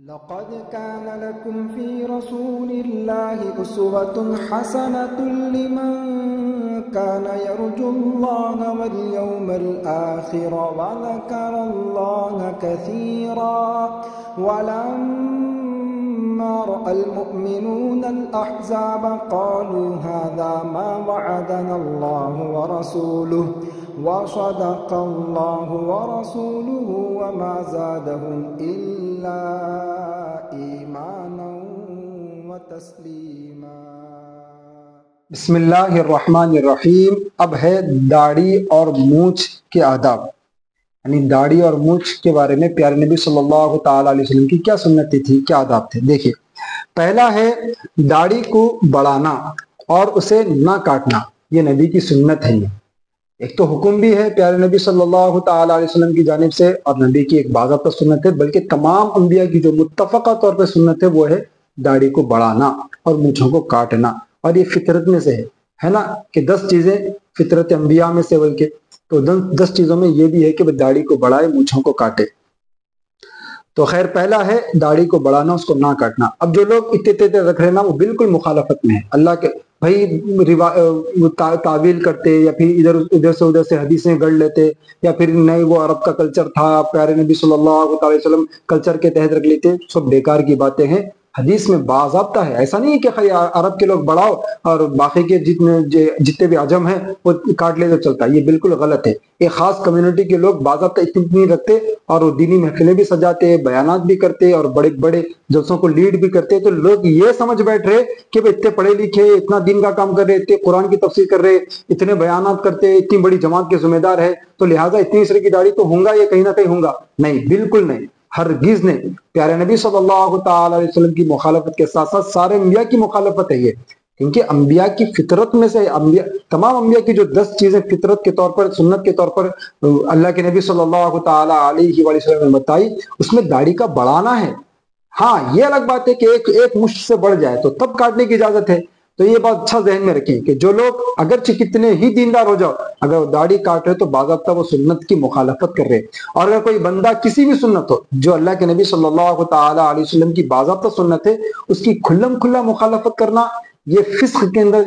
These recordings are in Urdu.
لقد كان لكم في رسول الله أسوة حسنة لمن كان يرجو الله واليوم الآخر وذكر الله كثيرا ولما رأى المؤمنون الأحزاب قالوا هذا ما وعدنا الله ورسوله وصدق الله ورسوله وما زادهم إلا إيمانا وتسليما۔ بسم اللہ الرحمن الرحیم۔ اب ہے داڑھی اور مونچھ کے آداب، یعنی داڑھی اور مونچھ کے بارے میں پیارے نبی صلی اللہ تعالی علیہ وسلم کی کیا سنتیں تھی، کیا آداب تھے۔ دیکھیے، پہلا ہے داڑھی کو بڑھانا اور اسے نہ کاٹنا، یہ نبی کی سنت ہے۔ یہ ایک تو حکم بھی ہے پیارے نبی صلی اللہ تعالی علیہ وسلم کی جانب سے، اور نبی کی ایک باضابطہ سنت ہے، بلکہ تمام انبیاء کی جو متفقہ طور پہ سنت ہے وہ ہے داڑھی کو بڑھانا اور مونچھوں کو کاٹنا، اور یہ فطرت میں سے ہے نا، کہ 10 چیزیں فطرت انبیاء میں سے، بلکہ تو 10 چیزوں میں یہ بھی ہے کہ وہ داڑھی کو بڑھائے، مونچھوں کو کاٹے۔ تو خیر، پہلا ہے داڑھی کو بڑھانا، اس کو نہ کاٹنا۔ اب جو لوگ اتنے رکھ رہے ہیں نا، وہ بالکل مخالفت میں ہے اللہ کے، بھائی تعویل کرتے، یا پھر ادھر سے حدیثیں گڑھ لیتے، یا پھر نہیں وہ عرب کا کلچر تھا، پیارے نبی صلی اللہ علیہ وسلم کلچر کے تحت رکھ لیتے، سب بیکار کی باتیں ہیں۔ حدیث میں باضابطہ ہے، ایسا نہیں ہے کہ خیر عرب کے لوگ بڑھاؤ اور باقی کے جتنے بھی عجم ہیں وہ کاٹ لے تو چلتا ہے، یہ بالکل غلط ہے۔ ایک خاص کمیونٹی کے لوگ باضابطہ اتنی رکھتے اور وہ دینی محفلیں بھی سجاتے، بیانات بھی کرتے اور بڑے بڑے جلسوں کو لیڈ بھی کرتے، تو لوگ یہ سمجھ بیٹھ رہے کہ وہ اتنے پڑھے لکھے، اتنا دین کا کام کر رہے، اتنے قرآن کی تفسیر کر رہے، اتنے بیانات کرتے، اتنی بڑی جماعت کے ذمہ دار ہے، تو لہٰذا اتنی سر کی داڑھی تو ہوں گا، یہ کہیں نہ کہیں ہوں گا۔ نہیں، بالکل نہیں، ہرگز نہیں۔ پیارے نبی صلی اللہ تعالی علیہ وسلم کی مخالفت کے ساتھ ساتھ سارے انبیاء کی مخالفت ہے یہ، کیونکہ انبیاء کی فطرت میں سے تمام انبیاء کی جو 10 چیزیں فطرت کے طور پر، سنت کے طور پر اللہ کے نبی صلی اللہ تعالی علیہ وسلم نے بتائی، اس میں داڑھی کا بڑھانا ہے۔ ہاں، یہ الگ بات ہے کہ ایک مشت سے بڑھ جائے تو تب کاٹنے کی اجازت ہے۔ تو یہ بات اچھا ذہن میں رکھیں کہ جو لوگ اگرچہ کتنے ہی دیندار ہو جاؤ، اگر وہ داڑھی کاٹ رہے تو باضابطہ وہ سنت کی مخالفت کر رہے، اور اگر کوئی بندہ کسی بھی سنت ہو جو اللہ کے نبی صلی اللہ تعالی علیہ وسلم کی باضابطہ سنت ہے، اس کی کھلم کھلا مخالفت کرنا، یہ فسق کے اندر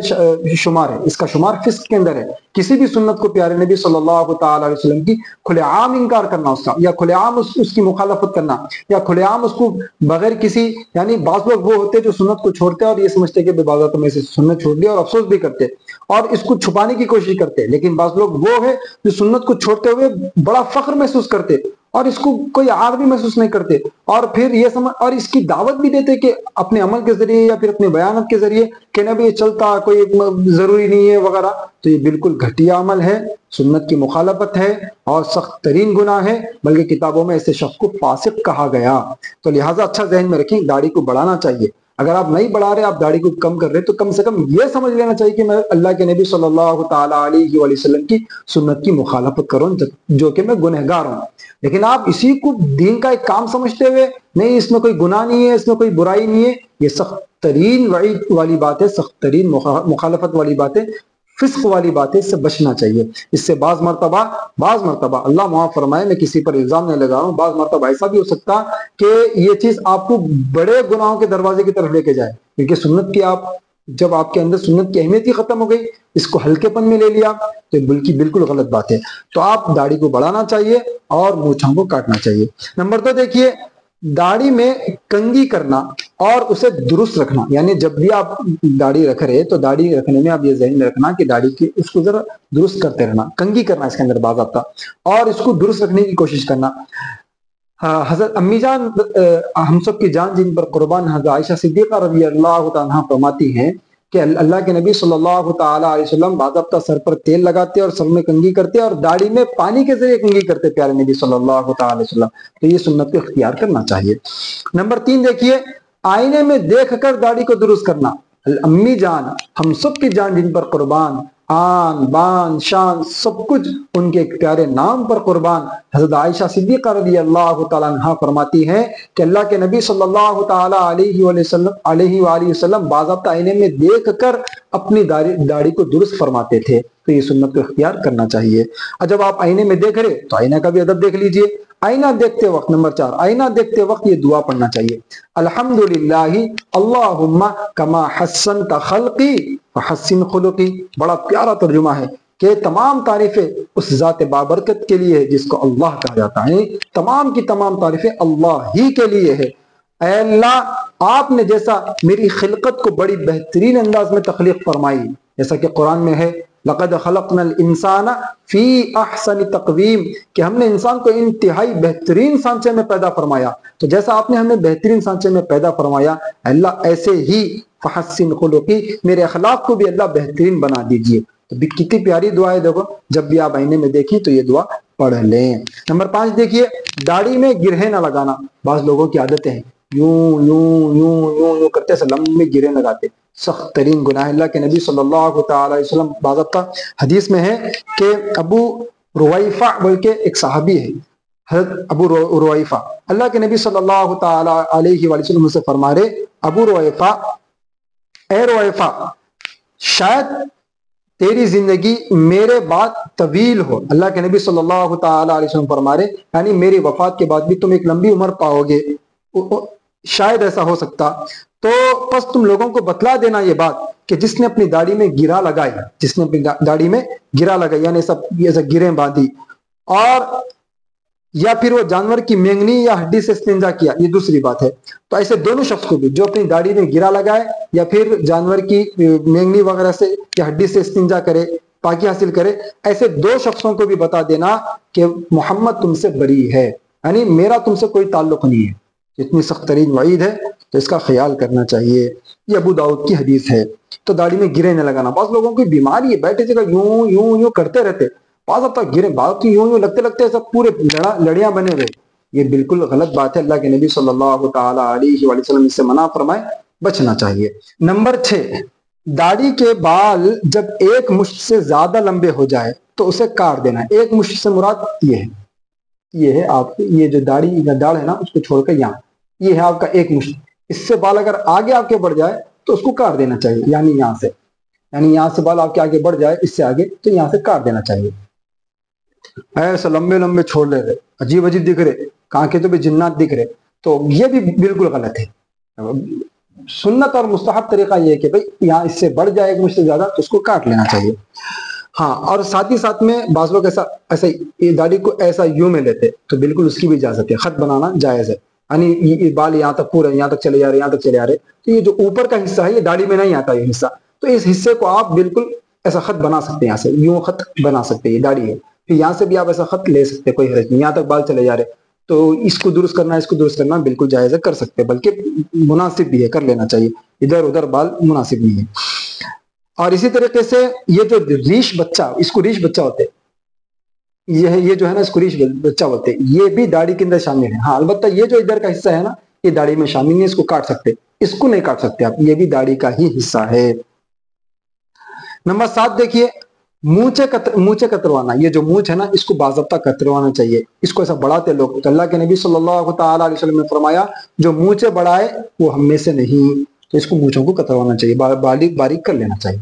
شمار ہے، اس کا شمار فسق کے اندر ہے۔ کسی بھی سنت کو پیارے نبی صلی اللہ تعالی علیہ وسلم کی کھلے عام انکار کرنا، اس کا، یا کھلے عام اس کی مخالفت کرنا، یا کھلے عام اس کو بغیر کسی، یعنی بعض لوگ وہ ہوتے جو سنت کو چھوڑتے اور یہ سمجھتے کہ بے باضابطہ میں سے سنت چھوڑ دیا، اور افسوس بھی کرتے اور اس کو چھپانے کی کوشش کرتے۔ لیکن بعض لوگ وہ ہے جو سنت کو چھوڑتے ہوئے بڑا فخر محسوس کرتے اور اس کو کوئی عار بھی محسوس نہیں کرتے، اور پھر یہ اور اس کی دعوت بھی دیتے کہ اپنے عمل کے ذریعے یا پھر اپنے بیانات کے ذریعے کہ نبی یہ چلتا، کوئی ضروری نہیں ہے وغیرہ۔ تو یہ بالکل گھٹیا عمل ہے، سنت کی مخالفت ہے اور سخت ترین گناہ ہے، بلکہ کتابوں میں ایسے شخص کو فاسق کہا گیا۔ تو لہٰذا اچھا ذہن میں رکھیں، داڑھی کو بڑھانا چاہیے۔ اگر آپ نہیں بڑھا رہے، آپ داڑھی کو کم کر رہے، تو کم سے کم یہ سمجھ لینا چاہیے کہ میں اللہ کے نبی صلی اللہ تعالی علیہ وسلم کی سنت کی مخالفت کروں، جو کہ میں گنہگار ہوں۔ لیکن آپ اسی کو دین کا ایک کام سمجھتے ہوئے، نہیں اس میں کوئی گناہ نہیں ہے، اس میں کوئی برائی نہیں ہے، یہ سخت ترین وعید والی بات ہے، سخت ترین مخالفت والی بات ہے، فسق والی بات ہے، اس سے بچنا چاہیے۔ اس سے بعض مرتبہ اللہ معاف فرمائے، میں کسی پر الزام نہیں لگا رہا ہوں، بعض مرتبہ ایسا بھی ہو سکتا کہ یہ چیز آپ کو بڑے گناہوں کے دروازے کی طرف لے کے جائے، کیونکہ سنت کی جب آپ کے اندر سنت کی اہمیت ہی ختم ہو گئی، اس کو ہلکے پن میں لے لیا، تو بالکل غلط بات ہے۔ تو آپ داڑھی کو بڑھانا چاہیے اور مونچھوں کو کاٹنا چاہیے۔ نمبر 2 دیکھیے، داڑھی میں کنگھی کرنا اور اسے درست رکھنا، یعنی جب بھی آپ داڑھی رکھ رہے تو داڑھی رکھنے میں آپ یہ ذہن میں رکھنا کہ داڑھی کی اس کو ذرا درست کرتے رہنا، کنگھی کرنا اس کے اندر باضابطہ، اور اس کو درست رکھنے کی کوشش کرنا۔ حضرت امی جان ہم سب کی جان جن پر قربان، حضرت عائشہ صدیقہ رضی اللہ عنہا فرماتی ہیں کہ اللہ کے نبی صلی اللہ تعالی علیہ وسلم باضابطہ سر پر تیل لگاتے اور سر میں کنگھی کرتے اور داڑھی میں پانی کے ذریعے کنگھی کرتے پیارے نبی صلی اللہ تعالی علیہ وسلم۔ تو یہ سنت کو اختیار کرنا چاہیے۔ نمبر 3 دیکھیے، آئینے میں دیکھ کر داڑھی کو درست کرنا۔ امی جان ہم سب کی جان جن پر قربان، آن بان شان سب کچھ ان کے پیارے نام پر قربان، حضرت عائشہ صدیقہ رضی اللہ تعالیٰ عنہ فرماتی ہیں کہ اللہ کے نبی صلی اللہ تعالیٰ علیہ وآلہ وسلم باضابطہ آئینے میں دیکھ کر اپنی داڑھی کو درست فرماتے تھے۔ تو یہ سنت کو اختیار کرنا چاہیے۔ اور جب آپ آئینے میں دیکھ رہے تو آئینہ کا بھی ادب دیکھ لیجئے، آئینہ دیکھتے وقت، نمبر 4 آئینہ دیکھتے وقت یہ دعا پڑھنا چاہیے، الحمدللہ اللہم کما حسنت خلقی فحسن خلقی۔ بڑا پیارا ترجمہ ہے کہ تمام تعریفیں اس ذات بابرکت کے لیے ہے جس کو اللہ کہا جاتا ہے، تمام کی تمام تعریفیں اللہ ہی کے لیے ہے۔ اے اللہ، آپ نے جیسا میری خلقت کو بڑی بہترین انداز میں تخلیق فرمائی، جیسا کہ قرآن میں ہے لقد خلقنا الانسان فی احسن تقویم، کہ ہم نے انسان کو انتہائی بہترین سانچے میں پیدا فرمایا، تو جیسا آپ نے ہمیں بہترین سانچے میں پیدا فرمایا اللہ ایسے ہی فحسن خلقی، میرے اخلاق کو بھی اللہ بہترین بنا دیجئے۔ تو کتنی پیاری دعا ہے، دیکھو جب بھی آپ آئینے میں دیکھیں تو یہ دعا پڑھ لیں۔ نمبر 5 دیکھیے، داڑھی میں گرہیں نہ لگانا۔ بعض لوگوں کی عادتیں ہیں یوں یوں یوں یوں یوں کرتے سے لمبے گرہیں لگاتے، سخت ترین گناہ۔ اللہ کے نبی صلی اللہ تعالی علیہ وسلم باضابطہ حدیث میں ہے کہ ابو رویفع بول کے ایک صحابی ہے، حضرت ابو رویفع، اللہ کے نبی صلی اللہ تعالی علیہ وسلم سے فرما رہے ابو رویفع، اے رویفع شاید تیری زندگی میرے بعد طویل ہو۔ اللہ کے نبی صلی اللہ تعالی علیہ وسلم فرما رہے یعنی میری وفات کے بعد بھی تم ایک لمبی عمر پاؤ گے، شاید ایسا ہو سکتا، تو پس تم لوگوں کو بتلا دینا یہ بات کہ جس نے اپنی داڑھی میں گرہ لگائی، جس نے اپنی داڑھی میں گرہ لگائی یعنی ایسا گرہیں باندھی، اور یا پھر وہ جانور کی مینگنی یا ہڈی سے استنجا کیا، یہ دوسری بات ہے، تو ایسے دونوں شخص کو بھی جو اپنی داڑھی میں گرہ لگائے یا پھر جانور کی مینگنی وغیرہ سے یا ہڈی سے استنجا کرے، پاکی حاصل کرے، ایسے 2 شخصوں کو بھی بتا دینا کہ محمد تم سے بری ہے، یعنی میرا تم سے کوئی تعلق نہیں ہے۔ اتنی سخت ترین وعید ہے تو اس کا خیال کرنا چاہیے۔ یہ ابو داؤد کی حدیث ہے۔ تو داڑھی میں گرے نہ لگانا، بعض لوگوں کی بیماری ہے، بیٹھے جگہ یوں یوں یوں کرتے رہتے، بعض اب تک گرے، بعض کی یوں یوں لگتے لگتے سب پورے لڑیاں بنے ہوئے، یہ بالکل غلط بات ہے۔ اللہ کے نبی صلی اللہ تعالی علیہ وسلم اس سے منع فرمائے، بچنا چاہیے۔ نمبر 6 داڑھی کے بال جب ایک مشت سے زیادہ لمبے ہو جائے تو اسے کاٹ دینا۔ ایک مشت سے مراد یہ ہے آپ کی یہ جو داڑھی یا داڑھ ہے نا، اس کو چھوڑ کر یہاں، یہ ہے آپ کا ایک مشت، اس سے بال اگر آگے آپ کے بڑھ جائے تو اس کو کاٹ دینا چاہیے، یعنی یہاں سے بال آپ کے آگے بڑھ جائے اس سے آگے تو یہاں سے کاٹ دینا چاہیے۔ ایسے لمبے لمبے چھوڑ لے رہے، عجیب عجیب دکھ رہے، کانکھیں تو بھی جنات دکھ رہے، تو یہ بھی بالکل غلط ہے۔ سنت اور مستحب طریقہ یہ ہے کہ بھئی یہاں اس سے بڑھ جائے ایک مشت سے زیادہ تو اس کو کاٹ لینا چاہیے۔ ہاں، اور ساتھ ہی ساتھ میں بعض لوگ ایسا داڑھی کو ایسا یوں میں لیتے، تو بالکل اس کی بھی اجازت ہے، خط بنانا جائز ہے، یعنی یہ بال یہاں تک پورے یہاں تک چلے جا رہے، تو یہ جو اوپر کا حصہ ہے یہ داڑھی میں نہیں آتا یہ حصہ، تو اس حصے کو آپ بالکل ایسا خط بنا سکتے ہیں، یہاں سے یوں خط بنا سکتے ہیں، یہ داڑھی ہے، پھر یہاں سے بھی آپ ایسا خط لے سکتے ہیں، کوئی حرج نہیں، یہاں تک بال چلے جا رہے، تو اس کو درست کرنا بالکل جائز ہے، کر سکتے ہیں، بلکہ مناسب بھی ہے، کر لینا چاہیے، ادھر ادھر بال مناسب نہیں ہے۔ اور اسی طریقے سے یہ جو ریش بچہ، اس کو ریش بچہ ہوتے، یہ جو ہے نا اس کو ریش بچہ بولتے، یہ بھی داڑھی کے اندر شامل ہے۔ ہاں، البتہ یہ جو ادھر کا حصہ ہے نا یہ داڑھی میں شامل نہیں، اس کو کاٹ سکتے، اس کو نہیں کاٹ سکتے آپ، یہ بھی داڑھی کا ہی حصہ ہے۔ نمبر 7 دیکھیے، مونچھیں کتروانا، یہ جو مونچھ ہے نا اس کو باضابطہ کتروانا چاہیے، اس کو ایسا بڑھاتے لوگ، تو اللہ کے نبی صلی اللہ تعالی علیہ وسلم نے فرمایا جو مونچھیں بڑھائے وہ ہم میں سے نہیں، تو اس کو مونچھوں کو کتروانا چاہیے، باریک کر لینا چاہیے۔